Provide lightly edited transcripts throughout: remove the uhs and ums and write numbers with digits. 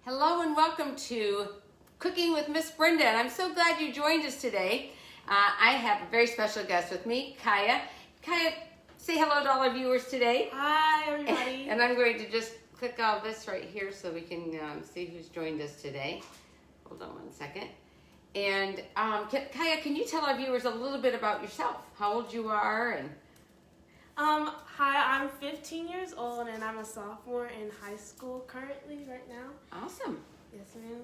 Hello and welcome to Cooking with Miss Brenda, and I'm so glad you joined us today. I have a very special guest with me, Kyah. Kyah, say hello to all our viewers today. Hi, everybody. And I'm going to just click all this right here so we can see who's joined us today. Hold on one second. And Kyah, can you tell our viewers a little bit about yourself, how old you are? And Hi, I'm 15 years old and I'm a sophomore in high school currently right now. Awesome. Yes, ma'am.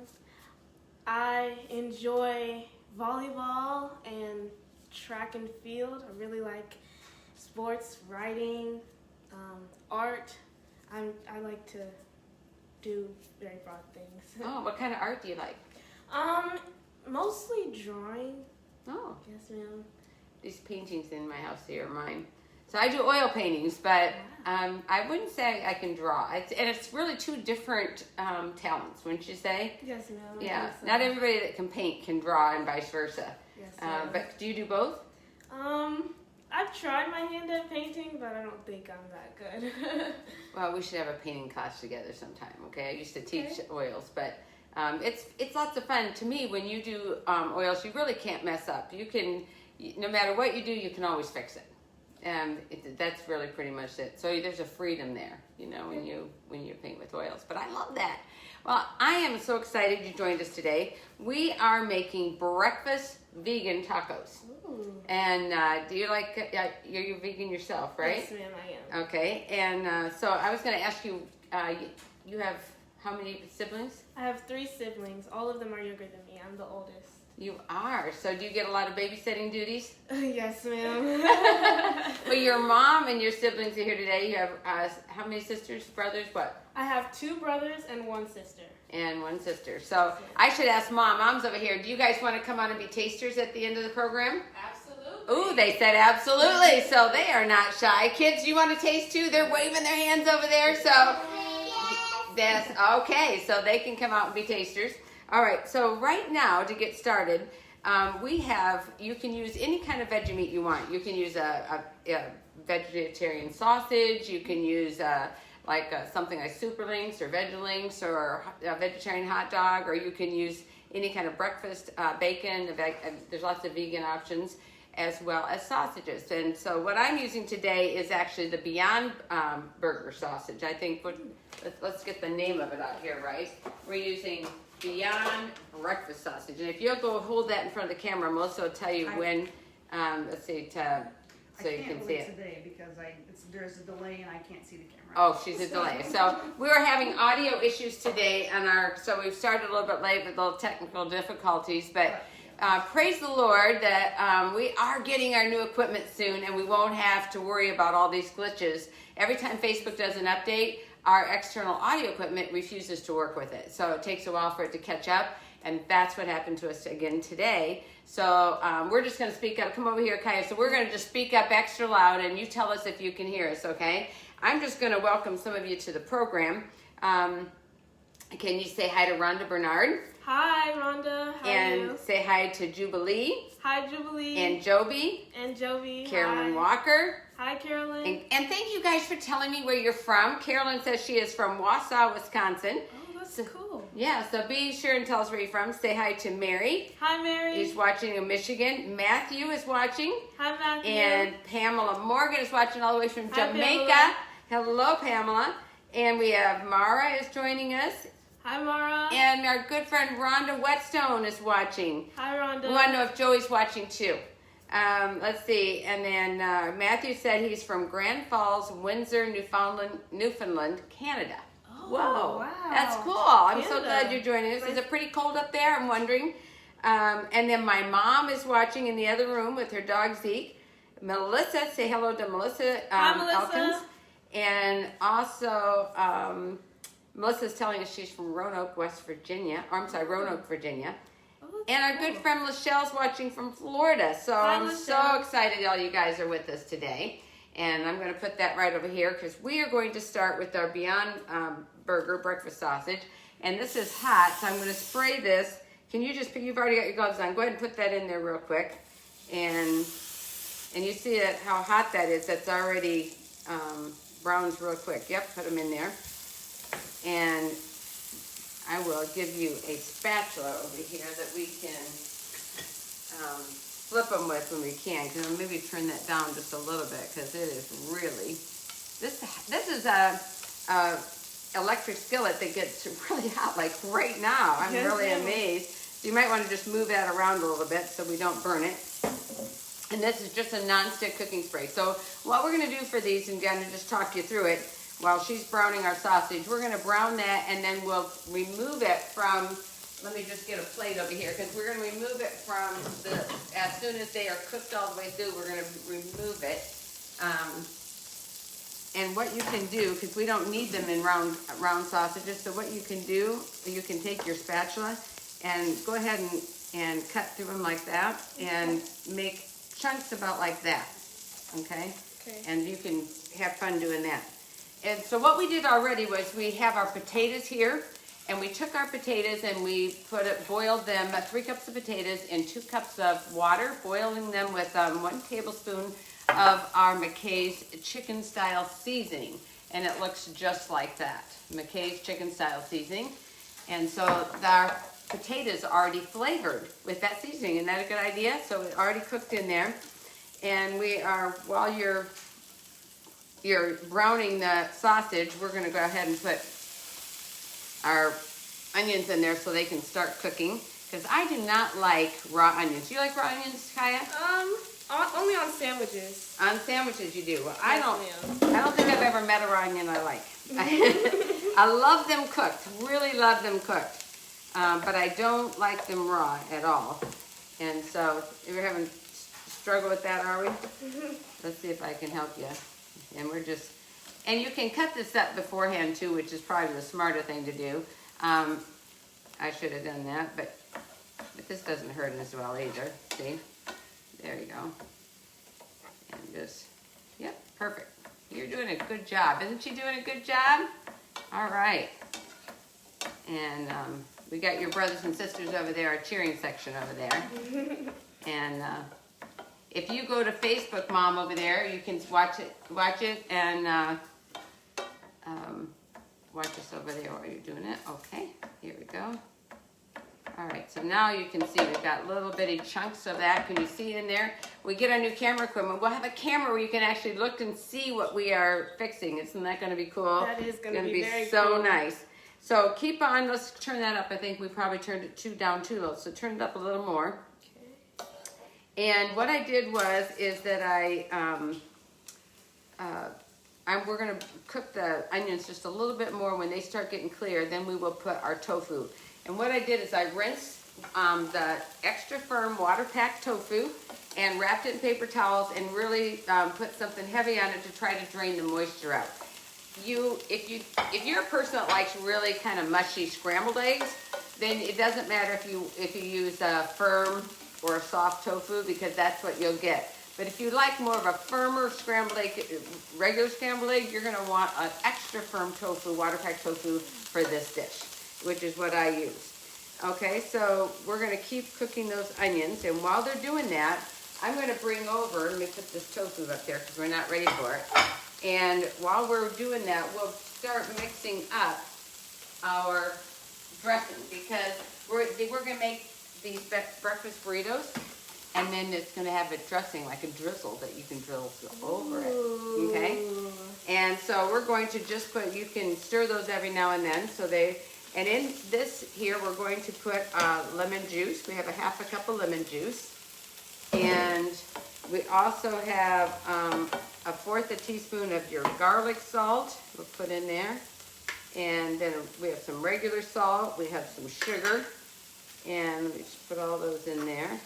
I enjoy volleyball and track and field. I really like sports, writing, art. I like to do very broad things. Oh, what kind of art do you like? Mostly drawing. Oh. Yes, ma'am. These paintings in my house here are mine. So I do oil paintings, but I wouldn't say I can draw. It's really two different talents, wouldn't you say? Yes, ma'am. Yeah. Not everybody that can paint can draw, and vice versa. Yes, ma'am. But do you do both? I've tried my hand at painting, but I don't think I'm that good. Well, we should have a painting class together sometime. Okay. I used to teach oils, but it's lots of fun. To me, when you do oils, you really can't mess up. You can, no matter what you do, you can always fix it. And that's really pretty much it. So there's a freedom there, you know, when you paint with oils. But I love that. Well, I am so excited you joined us today. We are making breakfast vegan tacos. Ooh. And do you like? You're vegan yourself, right? Yes, ma'am, I am. Okay. And so I was going to ask you. You have how many siblings? I have 3 siblings. All of them are younger than me. I'm the oldest. You are. So do you get a lot of babysitting duties? Yes, ma'am. Well, your mom and your siblings are here today. You have how many sisters, brothers, what? I have 2 brothers and 1 sister. And 1 sister. So I should ask Mom. Mom's over here. Do you guys want to come on and be tasters at the end of the program? Absolutely. Ooh, they said absolutely. So they are not shy. Kids, you want to taste too? They're waving their hands over there. So that's okay. So they can come out and be tasters. All right, so right now, to get started, you can use any kind of veggie meat you want. You can use a vegetarian sausage. You can use something like super links or veggie links or a vegetarian hot dog, or you can use any kind of breakfast bacon. There's lots of vegan options, as well as sausages. And so what I'm using today is actually the Beyond Burger sausage. I think, let's get the name of it out here, right? We're using Beyond Breakfast Sausage. And if you'll go hold that in front of the camera, Melissa will tell you when, let's see, so you can see it. Today because there's a delay and I can't see the camera. Oh, she's a delay. So we were having audio issues today so we've started a little bit late with little technical difficulties, but praise the Lord that we are getting our new equipment soon and we won't have to worry about all these glitches. Every time Facebook does an update, our external audio equipment refuses to work with it. So it takes a while for it to catch up, and that's what happened to us again today. So we're just going to speak up. Come over here, Kyah. So we're going to just speak up extra loud, and you tell us if you can hear us, okay? I'm just going to welcome some of you to the program. Can you say hi to Rhonda Bernard? Hi, Rhonda. How are you? And say hi to Jubilee. Hi, Jubilee. And Joby. And Joby. Carolyn Hi. Walker. Hi, Carolyn. And thank you guys for telling me where you're from. Carolyn says she is from Wausau, Wisconsin. Oh, that's cool. Yeah, so be sure and tell us where you're from. Say hi to Mary. Hi, Mary. He's watching in Michigan. Matthew is watching. Hi, Matthew. And Pamela Morgan is watching all the way from Hi, Jamaica. Pamela. Hello, Pamela. And we have Mara is joining us. Hi, Mara. And our good friend Rhonda Whetstone is watching. Hi, Rhonda. We want to know if Joey's watching too. Let's see. And then Matthew said he's from Grand Falls, Windsor, Newfoundland, Canada. Oh, whoa. wow. That's cool. I'm so Canada. glad you're joining us. Is it pretty cold up there? I'm wondering. And then my mom is watching in the other room with her dog Zeke. Melissa, say hello to Melissa. Hi, Melissa. Elkins. And also, Melissa's telling us she's from Roanoke, West Virginia. Or I'm sorry, Roanoke, Virginia. Oh, And our good friend Lachelle's watching from Florida. So Hi, I'm so Lachelle. excited all you guys are with us today. And I'm going to put that right over here because we are going to start with our Beyond Burger breakfast sausage. And this is hot, so I'm going to spray this. Can you just, you've already got your gloves on. Go ahead and put that in there real quick. And you see it, how hot that is. That's already browns real quick. Yep, put them in there. And I will give you a spatula over here that we can flip them with when we can. Cause I'll maybe turn that down just a little bit because it is really, this is a electric skillet that gets really hot like right now. I'm really amazed. So you might want to just move that around a little bit so we don't burn it. And this is just a non-stick cooking spray. So what we're going to do for these, and I'm going to just talk you through it while she's browning our sausage, we're going to brown that and then we'll remove it from, let me just get a plate over here, because we're going to remove it from as soon as they are cooked all the way through, we're going to remove it. And what you can do, because we don't need them in round sausages, so what you can do, you can take your spatula and go ahead and cut through them like that and make chunks about like that, okay? And you can have fun doing that. And so what we did already was we have our potatoes here, and we took our potatoes and we boiled them, 3 cups of potatoes in 2 cups of water, boiling them with 1 tablespoon of our McKay's chicken style seasoning. And it looks just like that, McKay's chicken style seasoning. And so our potatoes are already flavored with that seasoning. Isn't that a good idea? So it already cooked in there. And we are, while you're browning the sausage, we're going to go ahead and put our onions in there so they can start cooking. Because I do not like raw onions. Do you like raw onions, Kyah? Only on sandwiches. On sandwiches you do. Well, Yes, I don't think I've ever met a raw onion I like. I love them cooked. Really love them cooked. But I don't like them raw at all. And so, we're having struggle with that, are we? Let's see if I can help you. And and you can cut this up beforehand too, which is probably the smarter thing to do. I should have done that, but this doesn't hurt as well either. See? There you go. And just, yep, perfect. You're doing a good job. Isn't she doing a good job? All right. And we got your brothers and sisters over there, our cheering section over there. And if you go to Facebook, Mom, over there, you can watch it, and watch us over there while you're doing it. Okay, here we go. All right, so now you can see we've got little bitty chunks of that. Can you see in there? We get our new camera equipment. We'll have a camera where you can actually look and see what we are fixing. Isn't that going to be cool? That is going to be very so cool. Nice. So keep on. Let's turn that up. I think we probably turned it down too low. So turn it up a little more. Okay. And what I did is that we're going to cook the onions just a little bit more. When they start getting clear, then we will put our tofu. And what I did is I rinsed the extra firm water-packed tofu and wrapped it in paper towels and really put something heavy on it to try to drain the moisture out. If you're a person that likes really kind of mushy scrambled eggs, then it doesn't matter if you use a firm or a soft tofu, because that's what you'll get. But if you like more of a firmer scrambled egg, regular scrambled egg, you're going to want an extra firm tofu, water-packed tofu for this dish, which is what I use. Okay, so we're going to keep cooking those onions, and while they're doing that, I'm going to bring over, let me put this tofu up there because we're not ready for it. And while we're doing that, we'll start mixing up our dressing, because we're going to make these breakfast burritos, and then it's going to have a dressing, like a drizzle that you can drizzle over it, okay? And so we're going to just you can stir those every now and then, and in this here, we're going to put lemon juice. We have a half a cup of lemon juice. And we also have a 1/4 teaspoon of your garlic salt we'll put in there. And then we have some regular salt. We have some sugar. And let me just put all those in there.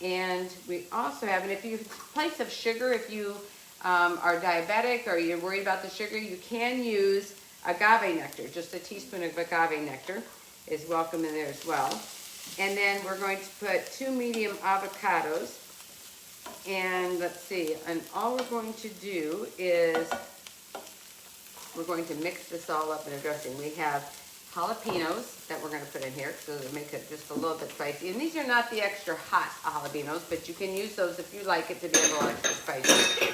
And we also have, and if you place of sugar, if you are diabetic or you're worried about the sugar, you can use agave nectar. Just a teaspoon of agave nectar is welcome in there as well. And then we're going to put 2 medium avocados. And let's see, and all we're going to do is we're going to mix this all up in a dressing. We have jalapenos that we're going to put in here so to make it just a little bit spicy. And these are not the extra hot jalapenos, but you can use those if you like it to be a little extra spicy.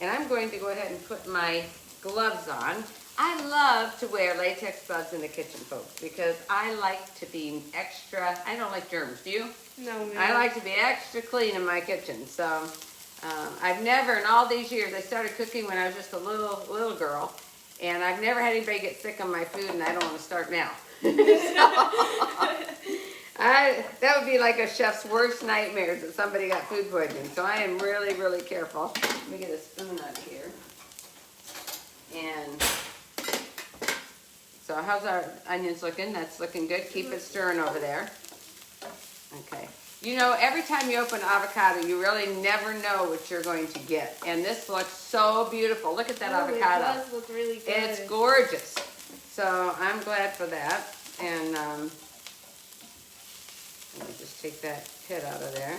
And I'm going to go ahead and put my gloves on. I love to wear latex gloves in the kitchen, folks, because I like to be extra, I don't like germs, do you? No, man. I like to be extra clean in my kitchen, so I've never, in all these years, I started cooking when I was just a little girl, and I've never had anybody get sick on my food, and I don't want to start now. That would be like a chef's worst nightmares that somebody got food poisoning, so I am really, really careful. Let me get a spoon out of here. And so how's our onions looking? That's looking good. Keep it stirring over there. Okay. You know, every time you open avocado, you really never know what you're going to get. And this looks so beautiful. Look at that avocado. It does look really good. It's gorgeous. So I'm glad for that. And let me just take that pit out of there.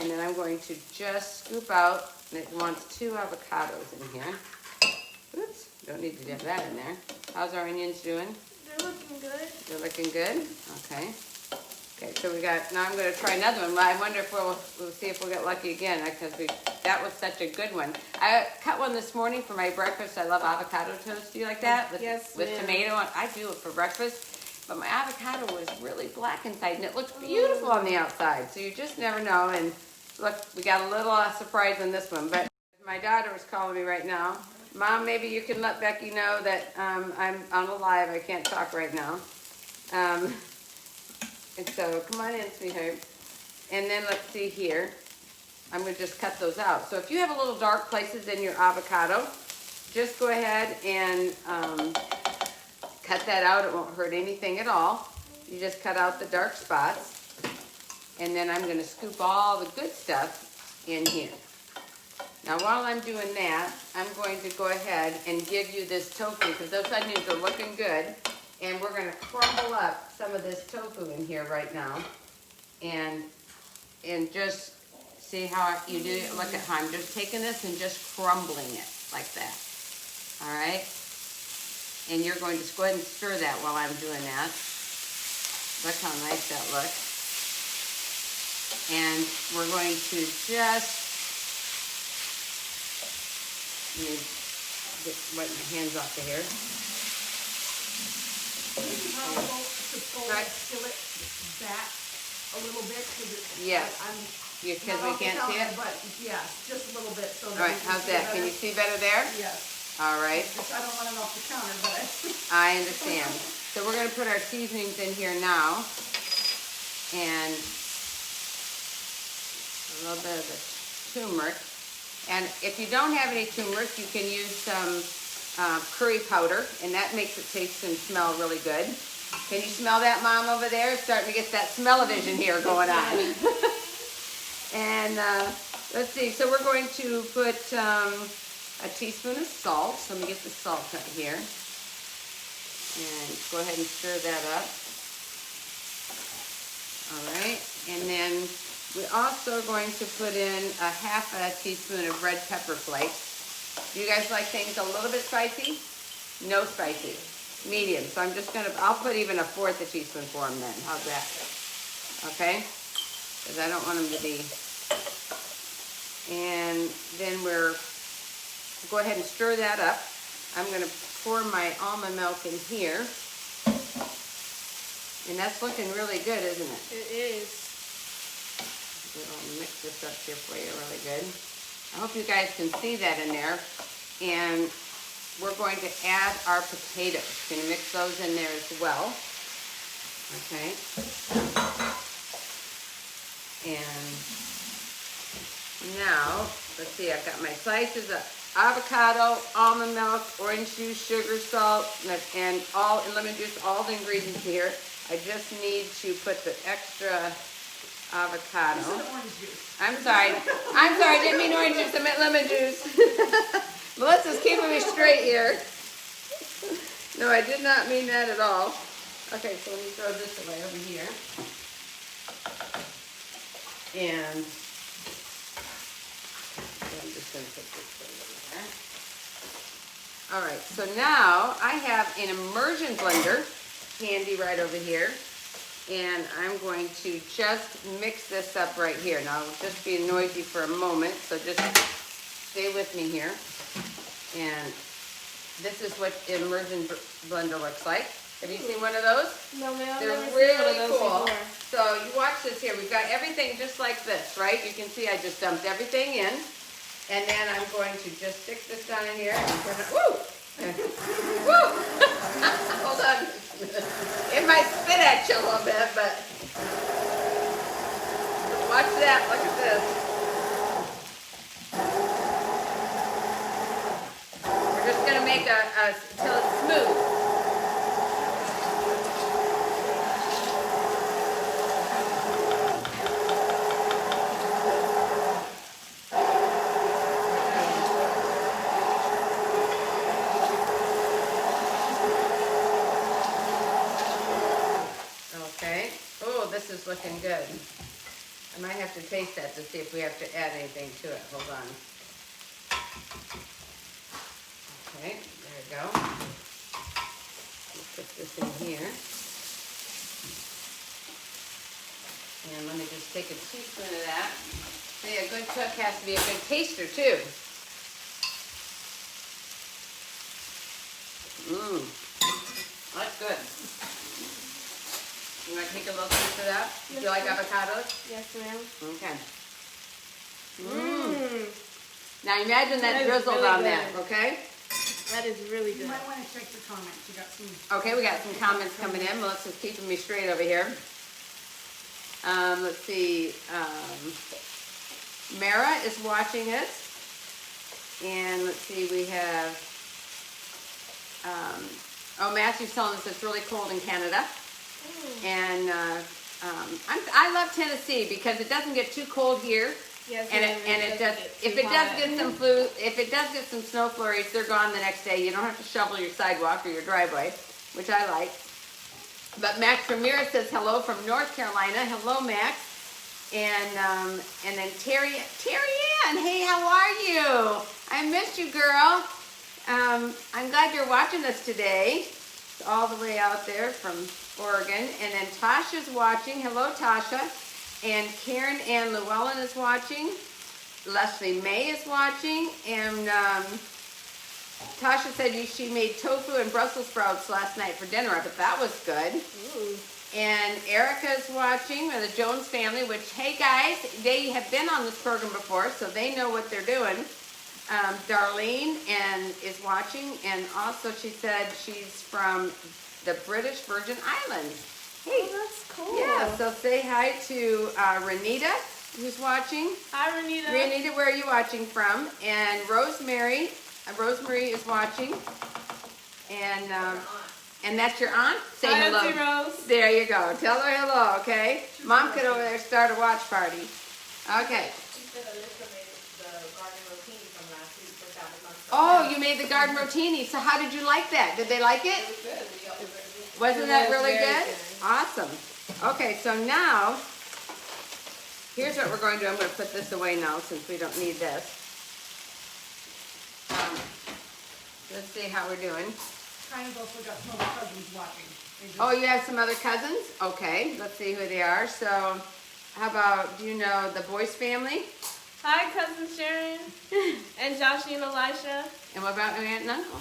And then I'm going to just scoop out, and it wants 2 avocados in here. Oops, don't need to have that in there. How's our onions doing? They're looking good. They're looking good? Okay. Okay, so we got, now I'm going to try another one. I wonder if we'll see if we'll get lucky again, because that was such a good one. I cut one this morning for my breakfast. I love avocado toast. Do you like that? Yes, with ma'am. tomato on. I do it for breakfast. But my avocado was really black inside, and it looks beautiful on the outside. So you just never know. And look, we got a little surprise on this one. But my daughter was calling me right now. Mom, maybe you can let Becky know that I'm on a live. I can't talk right now. And so come on in, sweetheart. And then let's see here. I'm going to just cut those out. So if you have a little dark places in your avocado, just go ahead and cut that out. It won't hurt anything at all. You just cut out the dark spots. And then I'm going to scoop all the good stuff in here. Now while I'm doing that, I'm going to go ahead and give you this tofu, because those onions are looking good. And we're going to crumble up some of this tofu in here right now. And just see how you do it. Look at how I'm just taking this and just crumbling it like that. All right? And you're going to go ahead and stir that while I'm doing that. Look how nice that looks. And we're going to just wipe my hands off of here. Maybe possible to pull that skillet back a little bit, Yes. Because we can't see it? But yeah, just a little bit. So all right, how's that? Can you see better there? Yes. All right. I don't want it off the counter, but I understand. So we're going to put our seasonings in here now. And a little bit of the turmeric. And if you don't have any turmeric, you can use some curry powder, and that makes it taste and smell really good. Can you smell that, Mom, over there? It's starting to get that smell-o-vision here going on. And let's see, so we're going to put a teaspoon of salt. So let me get the salt out here. And go ahead and stir that up. All right, and then we're also going to put in a half a teaspoon of red pepper flakes. Do you guys like things a little bit spicy? No spicy. Medium. So I'm just I'll put even a 1/4 teaspoon for them then. How's that? Okay? Because I don't want them to be. And then go ahead and stir that up. I'm going to pour my almond milk in here. And that's looking really good, isn't it? It is. I'll mix this up here for you really good. I hope you guys can see that in there. And we're going to add our potatoes. Going to mix those in there as well. Okay. And now, let's see, I've got my slices of avocado, almond milk, orange juice, sugar, salt, and lemon juice, all the ingredients here. I just need to put the extra avocado. orange juice. I'm sorry, I didn't mean orange juice, I meant lemon juice. Melissa's keeping me straight here. No, I did not mean that at all. Okay, so let me throw this away over here. And I'm just going to put this over there. All right, so now I have an Immersion Blender handy right over here. And I'm going to just mix this up right here. Now, it'll just be noisy for a moment, so just stay with me here. And this is what Immersion Blender looks like. Have you seen one of those? No, ma'am. They're I've never seen really one of those cool. before. So you watch this here. We've got everything just like this, right? You can see I just dumped everything in. And then I'm going to just stick this down in here and put it, woo! Woo! Hold on. It might spit at you a little bit, but watch that. Look at this. We're just going to make till it's smooth. Okay. Oh, this is looking good. I might have to taste that to see if we have to add anything to it. Hold on. Okay, there we go. Let's put this in here. And let me just take a teaspoon of that. See, a good cook has to be a good taster too. Mmm, that's good. You want to take a little piece of that? Yes, Do you like ma'am. avocados? Yes, ma'am. Okay. Mmm. Now imagine that That is drizzled really on good. that, okay? That is really You good. might want to check the comments. You got some. Okay, we got some comments coming in. Melissa's keeping me straight over here. Let's see. Mara is watching us. And let's see, we have, Matthew's telling us it's really cold in Canada. And I love Tennessee because it doesn't get too cold here. Yes, And ma'am, it does. get If too it does hot. get some snow flurries, they're gone the next day. You don't have to shovel your sidewalk or your driveway, which I like. But Max Ramirez says hello from North Carolina. Hello, Max. And then Terry Ann. Hey, how are you? I missed you, girl. I'm glad you're watching us today. It's all the way out there from Oregon. And then Tasha's watching. Hello, Tasha. And Karen Ann Llewellyn is watching. Leslie May is watching. And Tasha said she made tofu and Brussels sprouts last night for dinner. I bet that was good. Ooh. And Erica's watching, or the Jones family, which, hey guys, they have been on this program before, so they know what they're doing. Darlene is watching, and also she said she's from the British Virgin Islands. Hey, Oh, that's cool. yeah, so say hi to Renita, who's watching. Hi, Renita. Renita, where are you watching from? And Rosemary is watching. And that's your aunt? Say Hi, hello. Auntie Rose. There you go. Tell her hello, okay? Mom could over there start a watch party. Okay. Oh, you made the garden rotini. So how did you like that? Did they like it? Wasn't that really good? Awesome. Okay, so now, here's what we're going to do. I'm going to put this away now since we don't need this. Let's see how we're doing. Kind of also got some other cousins watching. They just- Oh, you have some other cousins? Okay, let's see who they are. So, how about, do you know the Boyce family? Hi, Cousin Sharon. And Joshie and Elisha. And what about your aunt and uncle?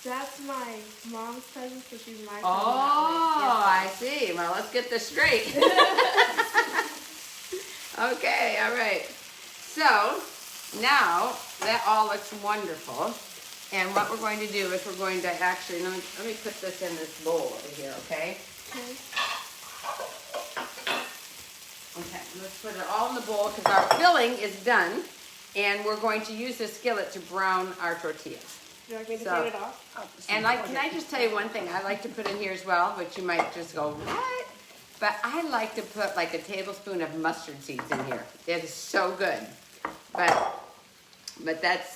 That's my mom's cousin, so she's my cousin. Oh, that I see. Well, let's get this straight. Okay, all right. So, now that all looks wonderful. And what we're going to do is we're going to actually, let me put this in this bowl over here, okay? Okay. Okay, let's put it all in the bowl because our filling is done. And we're going to use this skillet to brown our tortillas. Do you want me to So- turn it off? And can I just tell you one thing I like to put in here as well, which you might just go, what? But I like to put like a tablespoon of mustard seeds in here. It is so good. But that's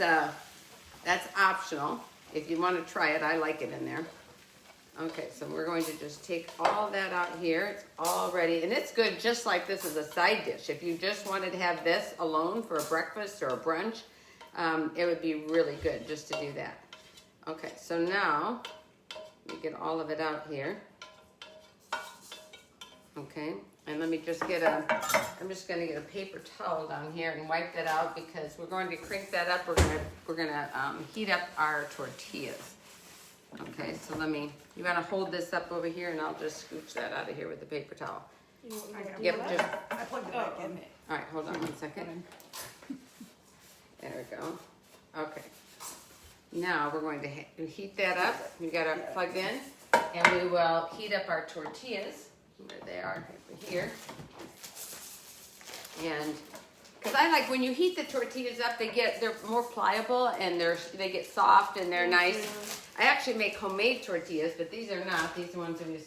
optional. If you want to try it, I like it in there. Okay, so we're going to just take all that out here. It's all ready. And it's good just like this as a side dish. If you just wanted to have this alone for a breakfast or a brunch, it would be really good just to do that. Okay, so now, let me get all of it out here. Okay, And let me just I'm just gonna get a paper towel down here and wipe that out because we're going to crank that up. We're gonna heat up our tortillas. Okay, so you wanna hold this up over here and I'll just scooch that out of here with the paper towel. Yep, just, I plugged it back in. all right, hold on 1 second. There we go. Okay. Now we're going to heat that up. We got it plugged in, and we will heat up our tortillas. Where they are, over here. And because I like when you heat the tortillas up, they're more pliable and they get soft and they're nice. I actually make homemade tortillas, but these are not. These are ones that we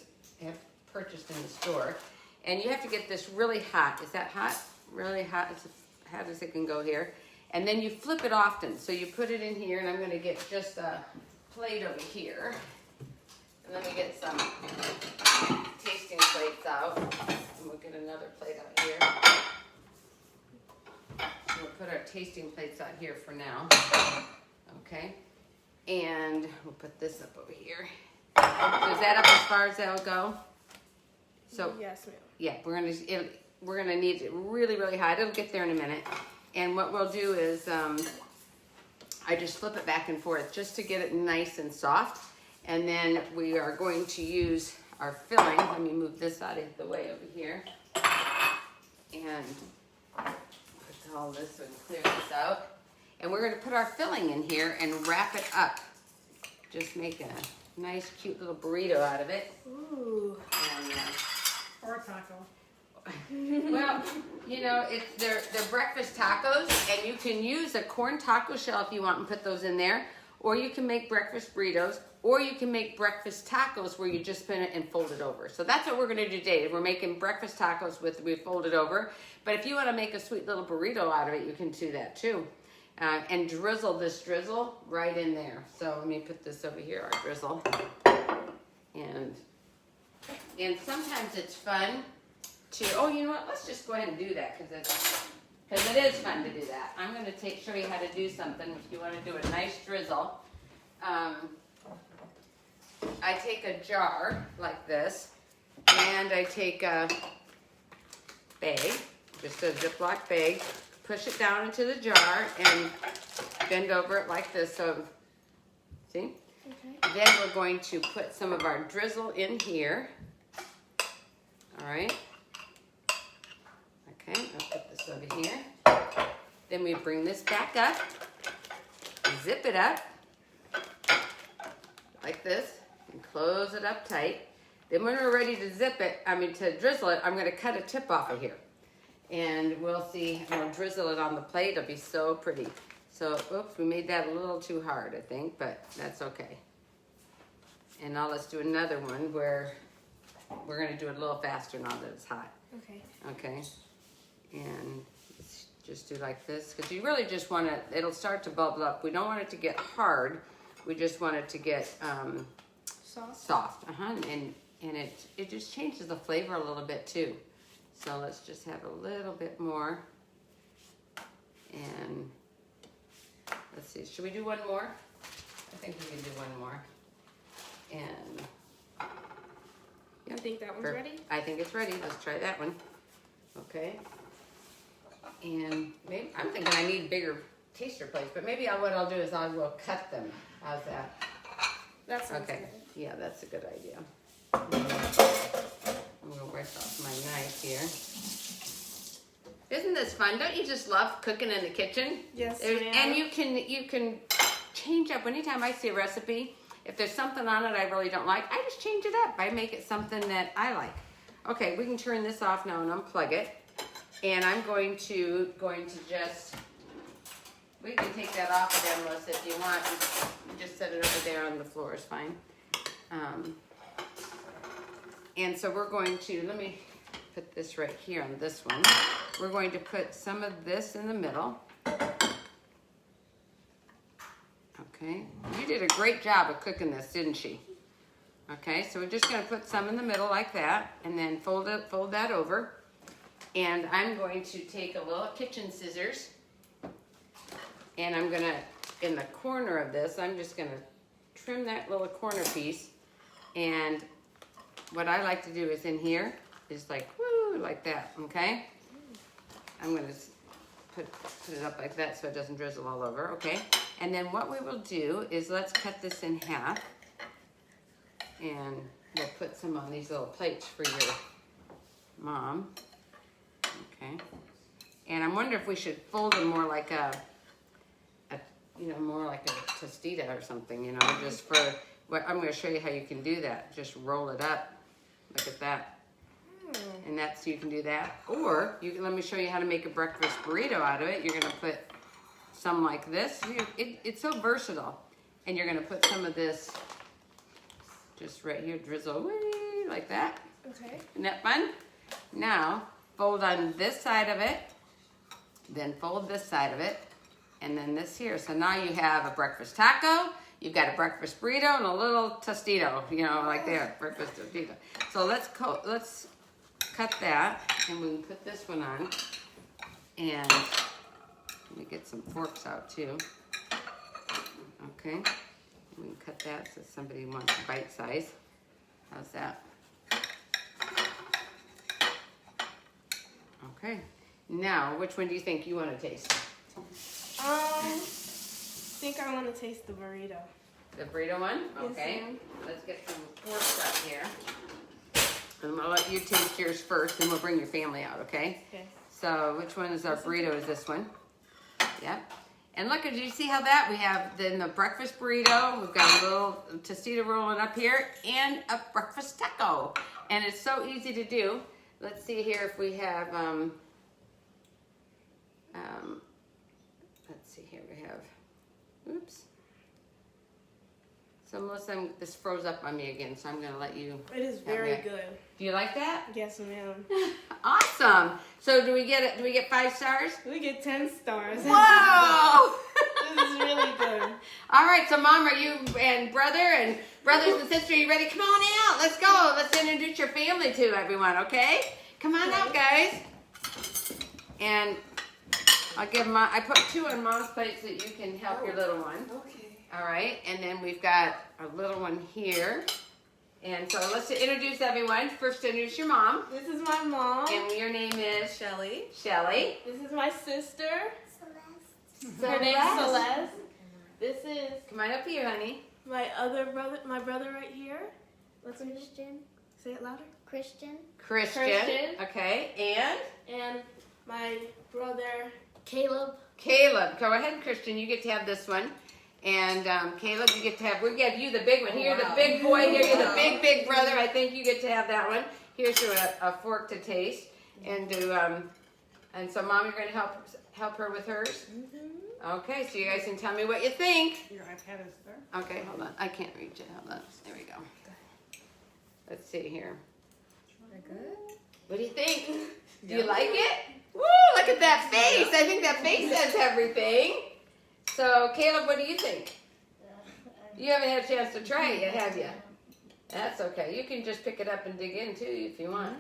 have purchased in the store. And you have to get this really hot. Is that hot? Really hot? It's as hot as it can go here. And then you flip it often. So you put it in here, and I'm going to get just a plate over here. And let me get some tasting plates out. And we'll get another plate out here. So we'll put our tasting plates out here for now. Okay. And we'll put this up over here. So is that up as far as that'll go? So yes, ma'am. yeah, we're gonna need it really, really hot. It'll get there in a minute. And what we'll do is I just flip it back and forth just to get it nice and soft. And then we are going to use our filling. Let me move this out of the way over here. And put all this and clear this out. And we're going to put our filling in here and wrap it up. Just make a nice, cute little burrito out of it. Ooh. And, Or a taco. well, you know, they're breakfast tacos, and you can use a corn taco shell if you want and put those in there. Or you can make breakfast burritos, or you can make breakfast tacos where you just spin it and fold it over. So that's what we're gonna do today. We're making breakfast tacos we fold it over. But if you wanna make a sweet little burrito out of it, you can do that too. And drizzle this drizzle right in there. So let me put this over here, our drizzle. And sometimes it's fun to, oh, you know what, let's just go ahead and do that because it is fun to do that. I'm going to show you how to do something if you want to do a nice drizzle. I take a jar like this, and I take a bag, just a Ziploc bag, push it down into the jar, and bend over it like this. So, see? Okay. Then we're going to put some of our drizzle in here. All right. Okay, I'll put this over here. Then we bring this back up, zip it up like this, and close it up tight. Then when we're ready to to drizzle it, I'm gonna cut a tip off of here. And we'll see, we'll drizzle it on the plate. It'll be so pretty. So, oops, we made that a little too hard, I think, but that's okay. And now let's do another one where we're gonna do it a little faster now that it's hot. Okay. Okay. And just do like this, because you really just want it, it'll start to bubble up. We don't want it to get hard. We just want it to get soft. And it just changes the flavor a little bit too. So let's just have a little bit more. And let's see, should we do one more? I think we can do one more. And You think that one's ready? I think it's ready. Let's try that one. Okay. And maybe I'm thinking I need bigger taster plates, but maybe what I'll do is I will cut them. How's that? That sounds Okay. good. Yeah, that's a good idea. I'm gonna wipe off my knife here. Isn't this fun? Don't you just love cooking in the kitchen? Yes, And you can change up anytime I see a recipe. If there's something on it I really don't like, I just change it up. I make it something that I like. Okay, we can turn this off now and unplug it. And I'm going to just, we can take that off again, Melissa, if you want. You just set it over there on the floor is fine. And so we're going to, let me put this right here on this one. We're going to put some of this in the middle. Okay, you did a great job of cooking this, didn't she? Okay, so we're just going to put some in the middle like that, and then fold that over. And I'm going to take a little kitchen scissors, and I'm going to, in the corner of this, I'm just going to trim that little corner piece. And what I like to do is in here is like, woo, like that, okay? I'm gonna put it up like that so it doesn't drizzle all over, okay? And then what we will do is let's cut this in half. And we'll put some on these little plates for your mom, okay? And I'm wondering if we should fold them more like more like a tostita or something, just for, I'm gonna show you how you can do that. Just roll it up, look at that. And that's, you can do that. Or, let me show you how to make a breakfast burrito out of it. You're gonna put some like this. It's so versatile. And you're gonna put some of this just right here, drizzle, whee, like that. Okay. Isn't that fun? Now, fold on this side of it, then fold this side of it, and then this here. So now you have a breakfast taco, you've got a breakfast burrito, and a little tostito, like that, breakfast tostito. So let's cut that, and we can put this one on. And let me get some forks out too. Okay, we can cut that so somebody wants a bite size. How's that? Okay, now which one do you think you want to taste? I think I want to taste the burrito. The burrito one? Okay. Yes, let's get some forks out here. I'm going to let you taste yours first, then we'll bring your family out, okay? Okay. So which one is our burrito? Is this one? Yep. And look, did you see how that? We have then the breakfast burrito. We've got a little tostito rolling up here and a breakfast taco. And it's so easy to do. Let's see here if we have, let's see here, we have, oops. So Melissa, this froze up on me again, so I'm gonna let you. It is very good. Do you like that? Yes, ma'am. Awesome. So do we get 5 stars? We get 10 stars. Whoa! This is really good. All right, so Mom, are you and brothers and sisters, are you ready? Come on out. Let's go. Let's introduce your family to everyone, okay? Come on out, guys. And I'll give I put 2 on Mom's plate so that you can help your little one. Okay. All right, and then we've got a little one here. And so let's introduce everyone. First, introduce your mom. This is my mom. And your name is? Shelly. Shelly. This is my sister. Celeste. Her name's Celeste. This is Come on up here, honey. my other brother, my brother right here. What's his name? Christian. Say it louder. Christian. Christian. Okay, and? And my brother. Caleb. Caleb. Go ahead, Christian. You get to have this one. And Caleb, you get to have, we give you the big one. Here, the big boy. Here, you're the big brother. I think you get to have that one. Here's a fork to taste. And and so Mom, you're going to help her with hers? Mm-hmm. Okay, so you guys can tell me what you think. Your iPad is there. Okay, hold on. I can't reach it. Hold on. There we go. Let's see here. Very good. What do you think? Do you like it? Woo, look at that face. I think that face says everything. So, Caleb, what do you think? You haven't had a chance to try it yet, have you? That's okay. You can just pick it up and dig in, too, if you want.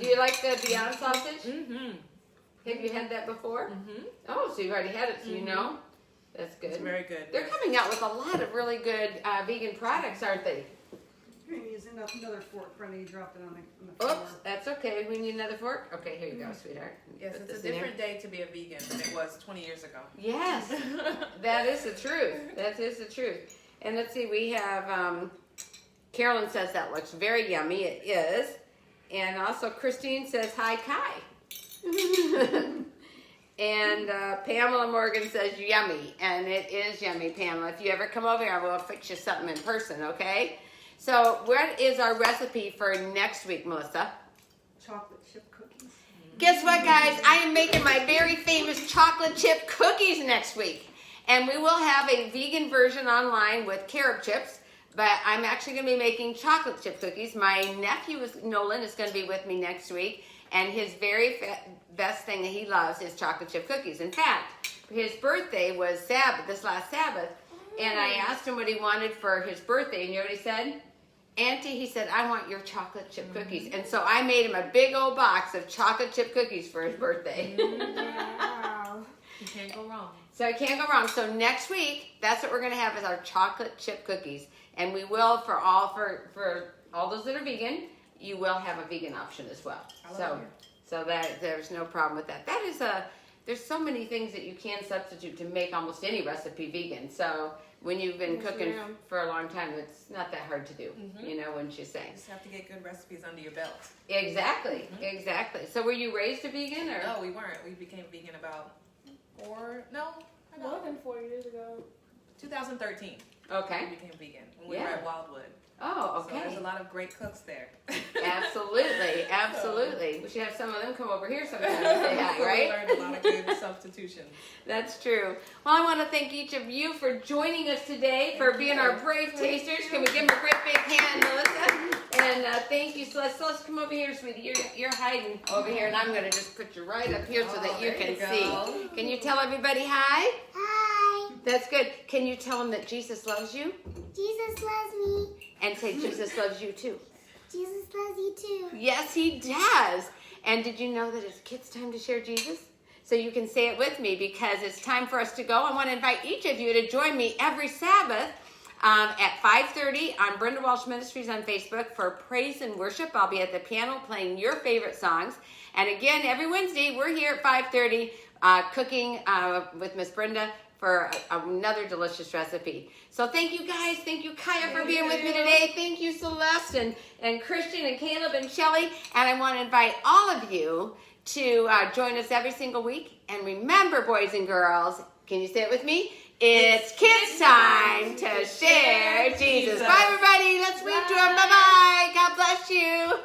Do you like the Beyond sausage? Mm-hmm. Have you had that before? Mm-hmm. Oh, so you've already had it, so you know? That's good. It's very good. They're coming out with a lot of really good vegan products, aren't they? You're using another fork, Brenda. You dropped it on the floor. Oops, that's okay. We need another fork? Okay, here you go, sweetheart. Yes, Put it's a this in different day to be a vegan than it was 20 years ago. Yes, that is the truth. That is the truth. And let's see, we have, Carolyn says that looks very yummy. It is. And also Christine says, hi, Kai. And Pamela Morgan says, yummy. And it is yummy, Pamela. If you ever come over here, I will fix you something in person, okay? So what is our recipe for next week, Melissa? Chocolate chip cookies. Guess what, guys? I am making my very famous chocolate chip cookies next week. And we will have a vegan version online with carob chips. But I'm actually going to be making chocolate chip cookies. My nephew, Nolan, is going to be with me next week. And his very best thing that he loves is chocolate chip cookies. In fact, his birthday was this last Sabbath. And I asked him what he wanted for his birthday. And you know what he said? Auntie, he said, I want your chocolate chip cookies. And so I made him a big old box of chocolate chip cookies for his birthday. Wow. You can't go wrong. So I can't go wrong. So next week, that's what we're going to have is our chocolate chip cookies. And we will, for all those that are vegan, you will have a vegan option as well. I love it. So that there's no problem with that. That is there's so many things that you can substitute to make almost any recipe vegan. So when you've been Yes, cooking ma'am. for a long time, it's not that hard to do. You know, wouldn't you say? You just have to get good recipes under your belt. Exactly, exactly. So were you raised a vegan or? No, we weren't. We became vegan about More than 4 years ago. 2013. Okay. We became vegan when we Yeah. were at Wildwood. Oh, So there's okay. a lot of great cooks there. Absolutely, absolutely. We should have some of them come over here sometime and say hi, So right? We learned a lot of good substitutions. That's true. Well, I want to thank each of you for joining us today, for being our brave tasters. Can we give them a great big hand, Melissa? And thank you, Celeste. Celeste, come over here, sweetie. You're hiding over here, and I'm going to just put you right up here so that you there can you go. see. Can you tell everybody hi? Hi. That's good. Can you tell them that Jesus loves you? Jesus loves me. And say Jesus loves you too. Jesus loves you too. Yes, he does. And did you know that it's kids' time to share Jesus? So you can say it with me because it's time for us to go. I want to invite each of you to join me every Sabbath at 5:30 on Brenda Walsh Ministries on Facebook for praise and worship. I'll be at the piano playing your favorite songs. And again, every Wednesday, we're here at 5:30 cooking with Miss Brenda for another delicious recipe. So thank you guys. Thank you, Kyah, for being with me today. Thank you, Celeste and Christian and Caleb and Shelly. And I want to invite all of you to join us every single week. And remember, boys and girls, can you say it with me? It's kids' time to share Jesus. Bye, everybody. Let's read to them. Bye-bye. God bless you.